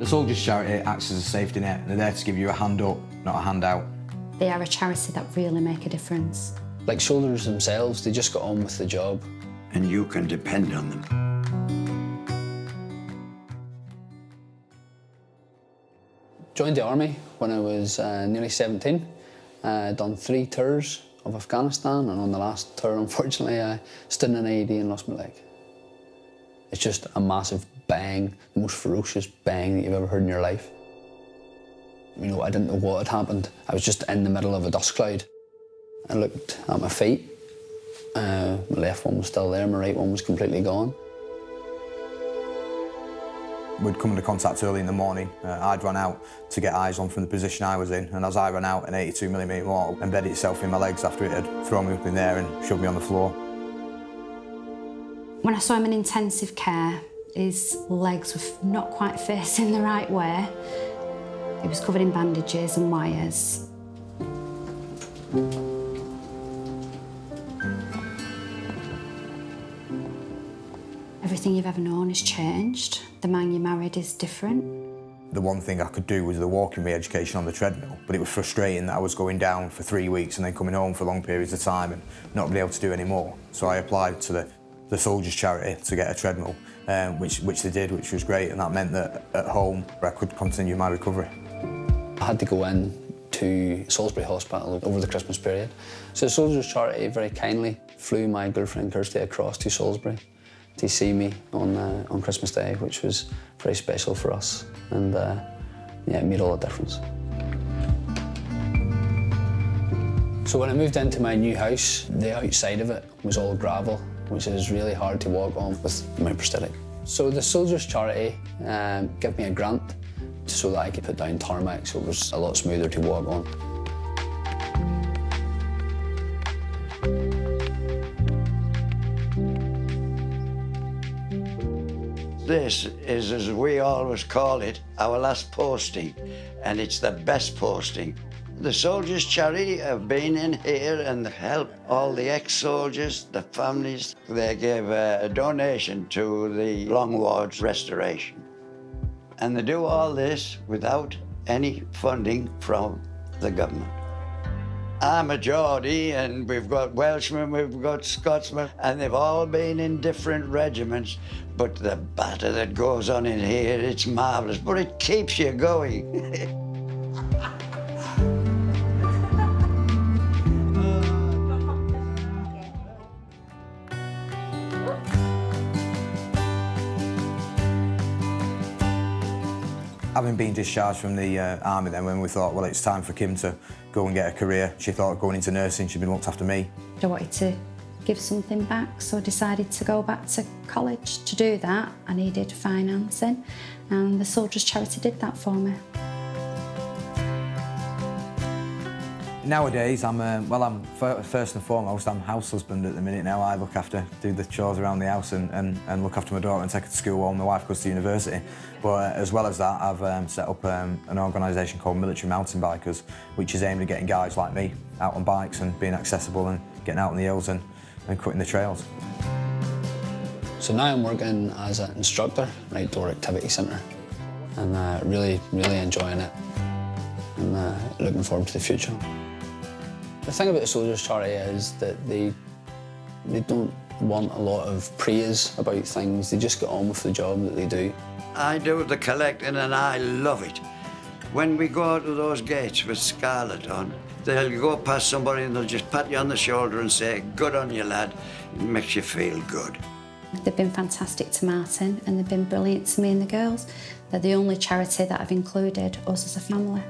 Soldiers Charity acts as a safety net, and they're there to give you a hand up, not a handout. They are a charity that really make a difference. Like soldiers themselves, they just got on with the job. And you can depend on them. Joined the army when I was nearly 17. Done 3 tours of Afghanistan, and on the last tour, unfortunately, I stood in an IED and lost my leg. It's just a massive bang, the most ferocious bang that you've ever heard in your life. You know, I didn't know what had happened. I was just in the middle of a dust cloud. I looked at my feet. My left one was still there, my right one was completely gone. We'd come into contact early in the morning. I'd run out to get eyes on from the position I was in, and as I ran out, an 82mm mortar embedded itself in my legs after it had thrown me up in there and shoved me on the floor. When I saw him in intensive care, his legs were not quite facing the right way. He was covered in bandages and wires. Everything you've ever known has changed. The man you married is different. The one thing I could do was the walking re-education on the treadmill, but it was frustrating that I was going down for 3 weeks and then coming home for long periods of time and not being able to do any more. So I applied to the Soldiers Charity to get a treadmill, which they did, which was great, and that meant that at home I could continue my recovery. I had to go in to Salisbury Hospital over the Christmas period. So the Soldiers Charity very kindly flew my girlfriend Kirsty across to Salisbury to see me on Christmas Day, which was very special for us, and yeah, it made all the difference. So when I moved into my new house, the outside of it was all gravel, which is really hard to walk on with my prosthetic. So the Soldiers Charity gave me a grant so that I could put down tarmac, so it was a lot smoother to walk on. This is, as we always call it, our last posting, and it's the best posting. The Soldiers Charity have been in here and helped all the ex-soldiers, the families. They gave a donation to the Long Ward's restoration. And they do all this without any funding from the government. I'm a Geordie, and we've got Welshmen, we've got Scotsmen, and they've all been in different regiments. But the batter that goes on in here, it's marvellous, but it keeps you going. Having been discharged from the army then, when we thought, well, it's time for Kim to go and get a career, she thought going into nursing, she'd been looked after me. I wanted to give something back, so I decided to go back to college. To do that, I needed financing, and the Soldiers Charity did that for me. Nowadays, I'm first and foremost, I'm house husband at the minute now. I look after, do the chores around the house and look after my daughter and take her to school while my wife goes to university. But as well as that, I've set up an organisation called Military Mountain Bikers, which is aimed at getting guys like me out on bikes and being accessible and getting out on the hills and cutting the trails. So now I'm working as an instructor at Outdoor Activity Centre, and really enjoying it, and looking forward to the future. The thing about the Soldiers Charity is that they don't want a lot of praise about things. They just get on with the job that they do. I do the collecting and I love it. When we go out of those gates with Scarlet on, they'll go past somebody and they'll just pat you on the shoulder and say, "Good on you, lad." It makes you feel good. They've been fantastic to Martin, and they've been brilliant to me and the girls. They're the only charity that have included us as a family.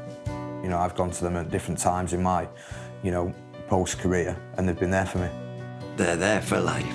You know, I've gone to them at different times in my, post-career, and they've been there for me. They're there for life.